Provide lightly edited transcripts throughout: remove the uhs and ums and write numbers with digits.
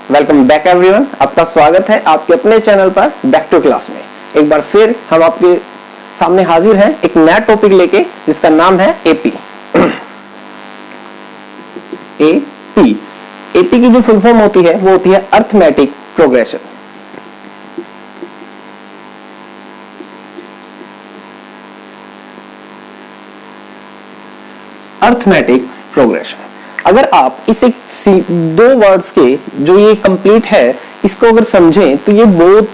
Welcome back everyone. आपका स्वागत है आपके अपने चैनल पर बैक टू क्लास में। एक बार फिर हम आपके सामने हाजिर हैं एक नया टॉपिक लेके जिसका नाम है एपी। एपी एपी की जो फुल फॉर्म होती है वो होती है अर्थमेटिक प्रोग्रेशन। Arithmetic progression. अगर आप इस दो वर्ड्स के जो ये कंप्लीट है इसको अगर समझें तो ये बहुत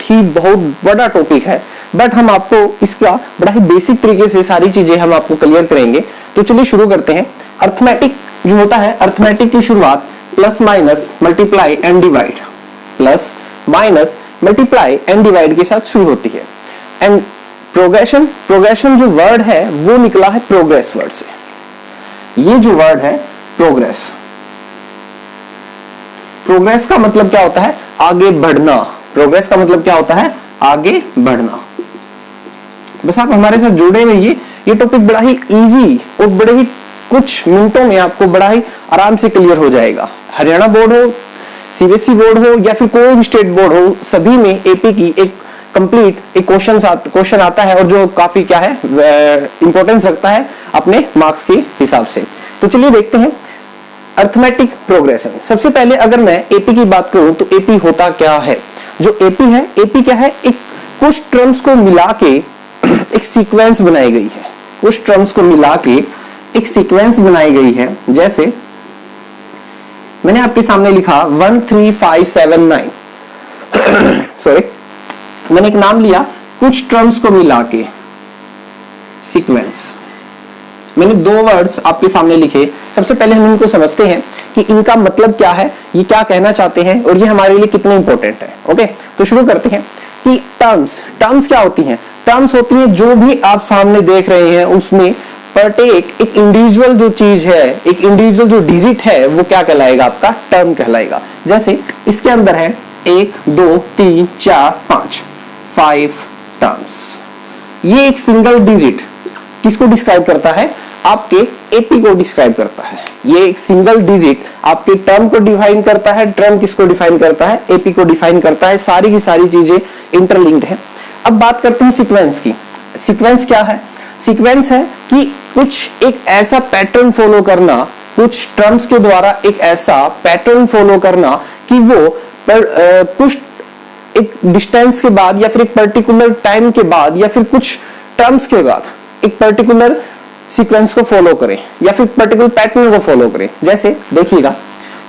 बड़ा टॉपिक है, बट हम आपको इसका बड़ा ही बेसिक तरीके से सारी चीजें हम आपको क्लियर करेंगे। तो चलिए शुरू करते हैं। अर्थमेटिक जो होता है, अर्थमेटिक की शुरुआत plus minus multiply and divide, plus minus multiply and divide के साथ शुरू होती है। एंड प्रोग्रेशन जो वर्ड है वो निकला है प्रोग्रेस वर्ड से। ये जो वर्ड है प्रोग्रेस का मतलब क्या होता है? आगे बढ़ना। प्रोग्रेस का मतलब क्या होता है? आगे बढ़ना। बस आप हमारे साथ जुड़े रहिए, ये टॉपिक बड़ा ही इजी और बड़े ही कुछ मिनटों में आपको बड़ा ही आराम से क्लियर हो जाएगा। हरियाणा बोर्ड हो, सीबीएसई बोर्ड हो या फिर कोई भी स्टेट बोर्ड हो, सभी में एपी की एक कंप्लीट एक क्वेश्चन आता है और जो काफी क्या है इंपॉर्टेंस रखता है अपने मार्क्स के हिसाब से। तो चलिए देखते हैं अर्थमेटिक प्रोग्रेशन। सबसे पहले अगर मैं एपी की बात करूं तो एपी होता क्या है? जो एपी है, एपी क्या है? एक कुछ टर्म्स को मिला के एक सीक्वेंस बनाई गई है। कुछ टर्म्स को मिला के एक सीक्वेंस बनाई गई है। जैसे मैंने आपके सामने लिखा 1 3 5 7 9 सॉरी, मैंने एक नाम लिया, कुछ टर्म्स को मिला के सीक्वेंस। मैंने दो वर्ड्स आपके सामने लिखे। सबसे पहले हम इनको समझते हैं कि इनका मतलब क्या है, ये क्या कहना चाहते हैं और ये हमारे लिए कितने इंपॉर्टेंट है। ओके, तो शुरू करते हैं कि टर्म्स क्या होती हैं? टर्म्स होती है जो भी आप सामने देख रहे हैं उसमें प्रत्येक एक इंडिविजुअल जो चीज है, एक इंडिविजुअल जो डिजिट है वो क्या कहलाएगा? आपका टर्म कहलाएगा। जैसे इसके अंदर है 1 2 3 4 5 टर्म्स। ये एक सिंगल डिजिट किसको डिस्क्राइब करता है? आपके एपी को डिस्क्राइब करता है। ये एक सिंगल डिजिट आपके टर्म को डिफाइन करता है। टर्म किसको डिफाइन करता है? एपी को डिफाइन करता है। सारी की सारी चीजें इंटरलिंक्ड है। अब बात करते हैं सीक्वेंस की। सीक्वेंस क्या है? सीक्वेंस है कि कुछ एक ऐसा पैटर्न फॉलो करना, कुछ टर्म्स के द्वारा एक ऐसा पैटर्न फॉलो करना कि वो कुछ एक डिस्टेंस के बाद या फिर एक पर्टिकुलर टाइम के बाद या फिर कुछ टर्म्स के बाद एक पर्टिकुलर सीक्वेंस को फॉलो करें या फिर पर्टिकुलर पैटर्न को फॉलो करें। जैसे देखिएगा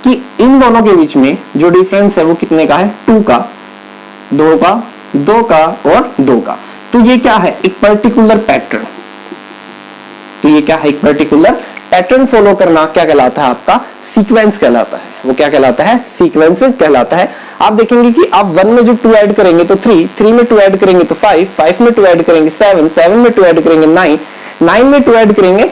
कि इन दोनों के बीच में जो डिफरेंस है वो कितने का है? 2 का, 2 का, 2 का और 2 का। तो ये क्या है? एक पर्टिकुलर पैटर्न। तो ये क्या है? एक पर्टिकुलर पैटर्न फॉलो करना क्या कहलाता है? आपका सीक्वेंस कहलाता है। वो क्या कहलाता है? सीक्वेंस कहलाता है। आप देखेंगे कि आप 1 में जो 2 ऐड करेंगे तो 3, 3 में 2 ऐड करेंगे तो 5, 5 में 2 ऐड करेंगे 7, 7 में 2 ऐड करेंगे 9, 9 में 2 ऐड करेंगे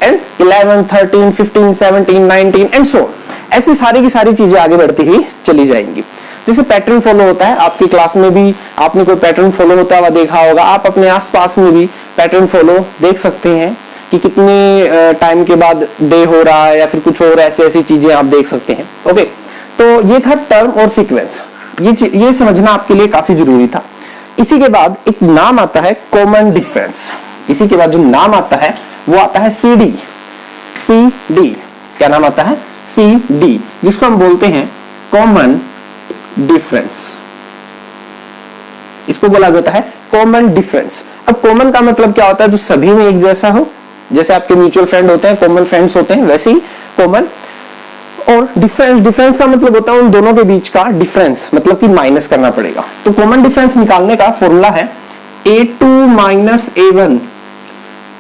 एंड 11, 13, 15, 17, 19 एंड सो। ऐसी सारी की सारी चीजें आगे बढ़ती हुई चली जाएंगी। जैसे पैटर्न फॉलो होता है, आपकी क्लास में भी आपने कोई पैटर्न फॉलो होता हुआ देखा होगा। आप अपने आसपास में भी पैटर्न फॉलो देख सकते हैं कि कितने टाइम के बाद डे हो रहा है या फिर कुछ और ऐसी चीजें आप देख सकते हैं। ओके, तो ये था टर्म और सीक्वेंस। ये समझना आपके लिए काफी जरूरी था। इसी के बाद एक नाम आता है कॉमन डिफरेंस। इसी के बाद जो नाम आता है वो आता है सीडी। सीडी क्या नाम आता है? सीडी, जिसको हम बोलते हैं कॉमन डिफरेंस। इसको बोला जाता है कॉमन डिफरेंस। अब कॉमन का मतलब क्या होता है? जो सभी में एक जैसा हो। जैसे आपके म्यूचुअल फ्रेंड होते हैं, कॉमन फ्रेंड्स होते हैं, वैसे ही कॉमन। और डिफरेंस का मतलब होता है उन दोनों के बीच का डिफरेंस, मतलब कि माइनस करना पड़ेगा। तो कॉमन डिफरेंस निकालने का फॉर्मूला है a2 माइनस a1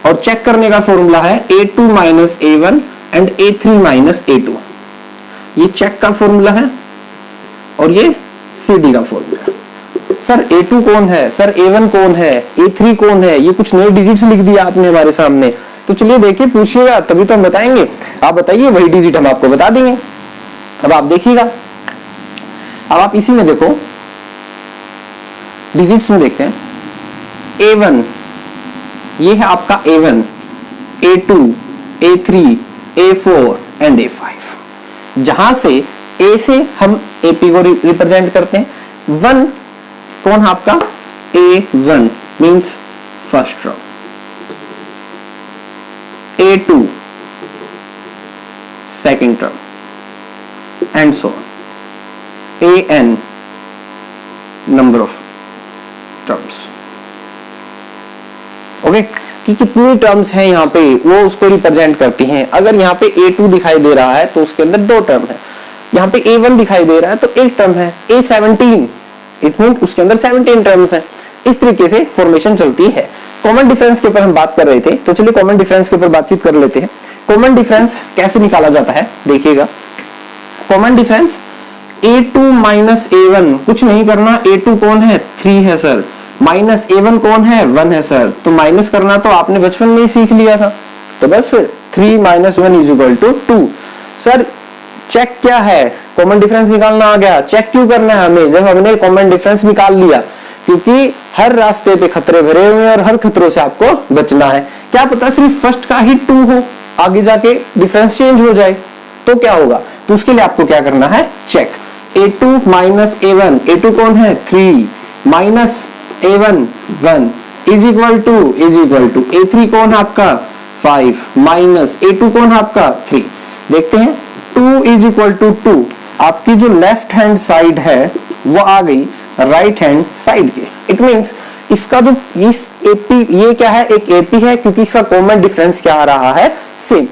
और चेक करने का फॉर्मूला है a2 minus a1 and a3 minus a2। ये चेक का फॉर्मूला है और ये CD का फॉर्मूला। सर a2 कौन है? सर a1 कौन है? a3 कौन है? ये कुछ नए डिजिट्स लिख दिया आपने हमारे सामने। तो चलिए देखिए, पूछिएगा तभी तो हम बताएंगे। आप बताइए, वही डिजिट हम आपको बता देंगे। अब आप देखिएगा, अब आप इसी में देखो, डिजिट्स में देखते हैं। a1 ये है आपका a1, a2, a3, a4 and a5। जहां से ए से हम एपी को रिप्रेजेंट करते हैं। 1 कौन है आपका, A1 means first term, A2 second term and so on, AN number of terms. Okay, कि कितनी टर्म्स हैं यहाँ पे वो उसको रिप्रेजेंट करती हैं। अगर यहाँ पे A2 दिखाई दे रहा है तो उसके अंदर 2 टर्म है, यहाँ पे A1 दिखाई दे रहा है तो 1 टर्म है, A17 इट मीन उसके अंदर 17 टर्म्स हैं। इस तरीके से फॉर्मेशन चलती है। कॉमन डिफरेंस के ऊपर हम बात कर रहे थे, तो चलिए कॉमन डिफरेंस के ऊपर बातचीत कर लेते हैं। कॉमन डिफरेंस कैसे निकाला जाता है देखिएगा। Common difference A2 minus A1, कुछ नहीं करना, A2 कौन है, 3 है सर, माइनस A1 कौन है, 1 है सर। तो माइनस करना तो आपने बचपन में ही सीख लिया था, तो बस फिर 3 minus 1 is equal to 2। Sir check क्या है, कॉमन डिफरेंस निकालना आ गया। चेक क्यों करना है हमें, जब हमने कॉमन डिफरेंस निकाल लिया, क्योंकि हर रास्ते पे खतरे भरे हुए हैं और हर खतरों से आपको बचना है। क्या पता सिर्फ फर्स्ट का ही 2 हो, आगे जाके डिफरेंस चेंज हो जाए तो क्या होगा। तो उसके लिए आपको क्या करना है, check. A2 minus A1, A2 कौन है, 3 minus A1 1 is equal to A3 कौन है आपका, 5 माइनस A2 कौन है आपका, 3। देखते हैं 2 इज इक्वल टू 2, आपकी जो लेफ्ट हैंड साइड है वो आ गई राइट हैंड साइड के। इट मींस इसका जो इस एपी, ये क्या है, एक एपी है, क्योंकि इसका कॉमन डिफरेंस क्या आ रहा है, सेम।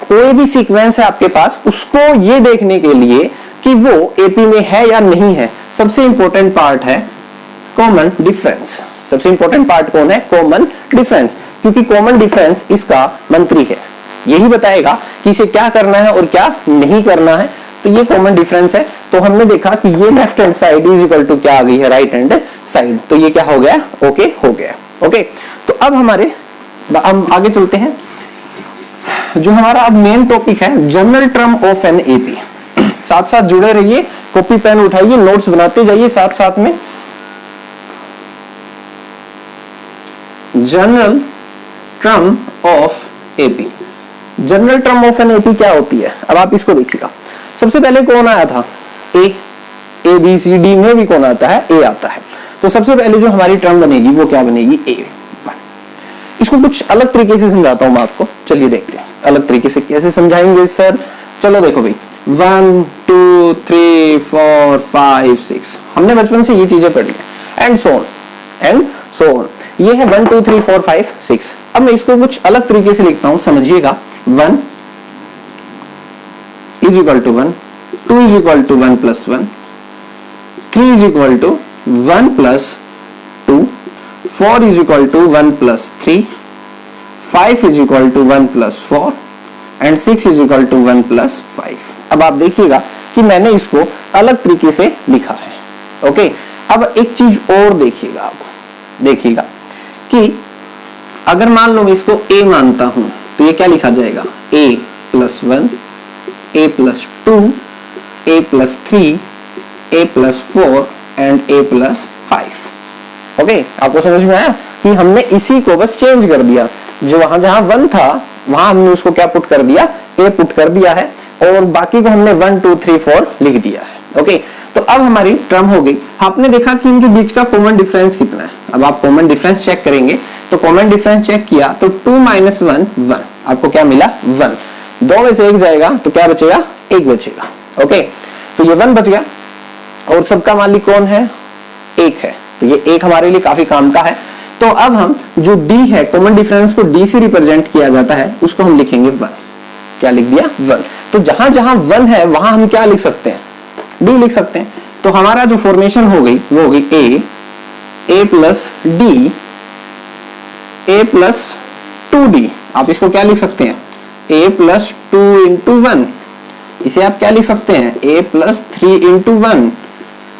कोई भी सीक्वेंस है आपके पास, उसको ये देखने के लिए कि वो एपी में है या नहीं है, सबसे इंपॉर्टेंट पार्ट है कॉमन डिफरेंस। सबसे इंपॉर्टेंट पार्ट कौन है, कॉमन डिफरेंस, क्योंकि कॉमन डिफरेंस इसका मंत्री है, यही बताएगा कि इसे क्या करना है और क्या नहीं करना है। तो ये कॉमन डिफरेंस है। तो हमने देखा कि ये left hand side is equal to क्या आ गई है, राइट हैंड साइड। तो ये क्या हो गया, ओके हो गया। ओके, तो अब हम आगे चलते हैं। जो हमारा अब मेन टॉपिक है, general term of an AP. साथ साथ जुड़े रहिए, कॉपी पेन उठाइए, नोट्स बनाते जाइए साथ साथ में। General term of AP, general term of an AP क्या होती है, अब आप इसको देखिएगा। सबसे पहले कौन आया था, ए बी सी डी में भी कौन आता है, ए आता है। तो सबसे पहले जो हमारी टर्म बनेगी वो क्या बनेगी, A1। इसको कुछ अलग तरीके से समझाता हूं मैं आपको, चलिए देखते हैं अलग तरीके से कैसे समझाएंगे सर। चलो देखो भाई, 1 2 3 4 5 6 हमने बचपन से ये चीजें पढ़ी है, एंड सो ऑन। ये है 1 2 3 4 5 6। अब मैं इसको कुछ अलग तरीके से लिखता हूं, समझिएगा। 1 is equal to 1, 2 is equal to 1 plus 1, 3 is equal to 1 plus 2, 4 is equal to 1 plus 3, 5 is equal to 1 plus 4 and 6 is equal to 1 plus 5। अब आप देखिएगा कि मैंने इसको अलग तरीके से लिखा है। ओके, अब एक चीज और देखिएगा, आप देखिएगा कि अगर मान लो मैं इसको A मानता हूं तो ये क्या लिखा जाएगा, A plus 1, A plus 2, A plus 3, A plus 4 and A plus 5। Okay, आपको समझ में आया कि हमने इसी को बस चेंज कर दिया, जो वहां जहां 1 था वहां हमने उसको क्या पुट कर दिया, A पुट कर दिया है, और बाकी को हमने 1 2 3 4 लिख दिया है। ओके, तो अब हमारी टर्म हो गई। आपने देखा कि इनके बीच का कॉमन डिफरेंस कितना है। अब आप कॉमन डिफरेंस चेक करेंगे, तो कॉमन डिफरेंस चेक किया तो 2 minus 1 1, आपको क्या मिला, 1। 2 में से 1 जाएगा तो क्या बचेगा, 1 बचेगा। ओके, तो ये 1 बच गया, और सबका मालिक कौन है, 1 है। तो ये 1 हमारे लिए काफी काम का है। तो अब हम जो D है, कॉमन डिफरेंस को D से रिप्रेजेंट किया जाता है, उसको हम लिखेंगे 1। क्या लिख दिया, 1। तो जहां जहां 1 है वहां हम क्या लिख सकते हैं, D लिख सकते हैं। तो हमारा जो फॉर्मेशन हो गई वो हो गई A plus D, A plus 2D। आप इसको क्या लिख सकते हैं, A प्लस 2 इंटू 1। इसे आप क्या लिख सकते हैं, A plus 3 into 1,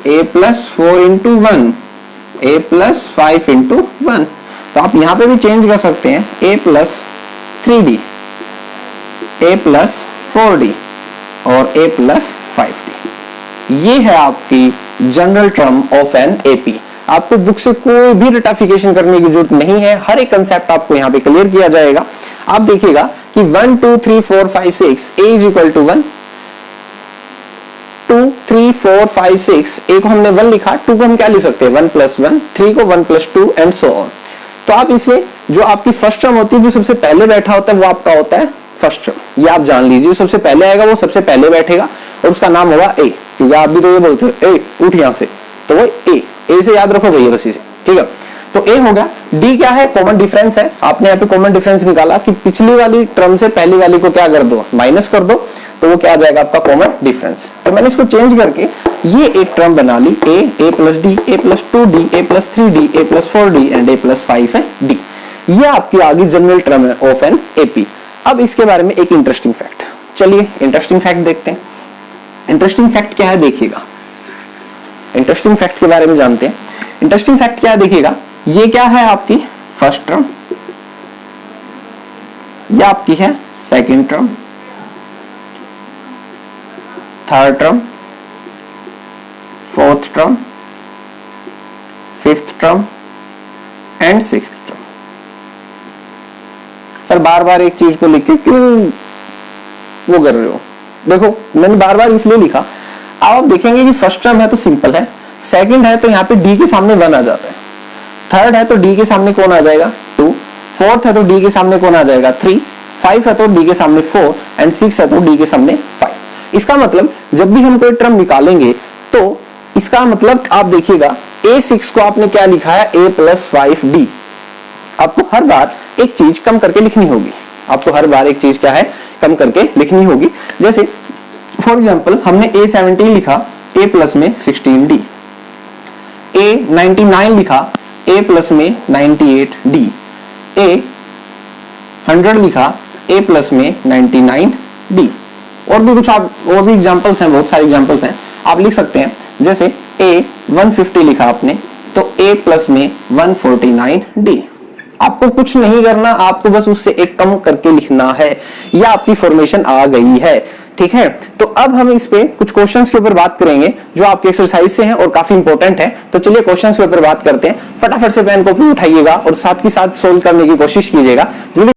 A plus 4 into 1, A plus 5 into 1। तो आप यहाँ पे भी चेंज कर सकते हैं, A plus 3D, A plus 4D और A प्लस 5D। ये है आपकी general term of an AP. आपको बुक से कोई भी रटिफिकेशन करने की जरूरत नहीं है, हर एक कंसेप्ट आपको यहाँ पे क्लियर किया जाएगा। आप देखिएगा कि 1 2 3 4 5 6 A इज इक्वल टू 1, 4 5 6, ए को हमने 1 लिखा, 2 को हम क्या लिख सकते हैं 1 + 1, 3 को 1 + 2 एंड सो ऑन। तो आप इसे जो आपकी फर्स्ट टर्म होती है, जो सबसे पहले बैठा होता है वो आपका होता है फर्स्ट टर्म। ये आप जान लीजिए, जो सबसे पहले आएगा वो सबसे पहले बैठेगा और उसका नाम होगा ए, क्योंकि आप भी तो ये बोलते हो ए उठ यहां से, तो वो ए से याद रखो भैया बस इसे, ठीक है। तो ए हो गया। डी क्या है, कॉमन डिफरेंस है। आपने यहाँ पे कॉमन डिफरेंस निकाला कि पिछली वाली टर्म से पहली वाली को क्या कर दो, माइनस कर दो, तो वो क्या आ जाएगा आपका कॉमन डिफरेंस। तो मैंने इसको चेंज करके ये एक टर्म बना ली, a + d, a + 2d, a + 3d, a + 4d and a + 5 है d। ये आपकी आगे जनरल टर्म है ऑफ एन एपी। अब इसके बारे में एक इंटरेस्टिंग फैक्ट, चलिए इंटरेस्टिंग फैक्ट देखते हैं। इंटरेस्टिंग फैक्ट क्या है देखिएगा, इंटरेस्टिंग फैक्ट के बारे में जानते हैं। इंटरेस्टिंग फैक्ट क्या है देखिएगा, ये क्या है आपकी फर्स्ट टर्म, ये आपकी है second term, third term, fourth term, fifth term and sixth term. Sir बार बार एक चीज को लिख के क्यों वो कर रहे हो? देखो मैंने बार बार इसलिए लिखा, अब आप देखेंगे कि फर्स्ट टर्म है तो सिंपल है, सेकंड है तो यहाँ पे डी के सामने 1 आ जाता है, थर्ड है तो डी के सामने कौन आ जाएगा 2, फोर्थ है तो डी के सामने कौन आ जाएगा 3, 5 है तो डी के सामने 4 एंड 6 है तो डी के सामने 5। इसका मतलब जब भी हम कोई टर्म निकालेंगे तो इसका मतलब आप देखिएगा a6 को आपने क्या लिखा है a + 5d। आपको हर बार एक चीज कम करके लिखनी होगी, आपको हर बार एक चीज क्या है कम करके लिखनी होगी। जैसे फॉर एग्जांपल हमने a17 लिखा, a प्लस में 16d, a99 लिखा, a प्लस में 98d, a100 लिखा, a प्लस में 99d। और भी कुछ आप और भी एग्जांपल्स हैं, बहुत सारे एग्जांपल्स हैं, आप लिख सकते हैं। जैसे a150 लिखा आपने तो a प्लस में 149d। आपको कुछ नहीं करना, आपको बस उससे एक कम करके लिखना है, या आपकी फॉर्मेशन आ गई है, ठीक है। तो अब हम इस पे कुछ क्वेश्चंस के ऊपर बात करेंगे जो आपके एक्सरसाइज से हैं और काफी इंपॉर्टेंट है। तो चलिए क्वेश्चंस के ऊपर बात करते हैं। फटाफट से पेन कॉपी उठाइएगा और साथ ही साथ सोल्व करने की कोशिश कीजिएगा। जल्दी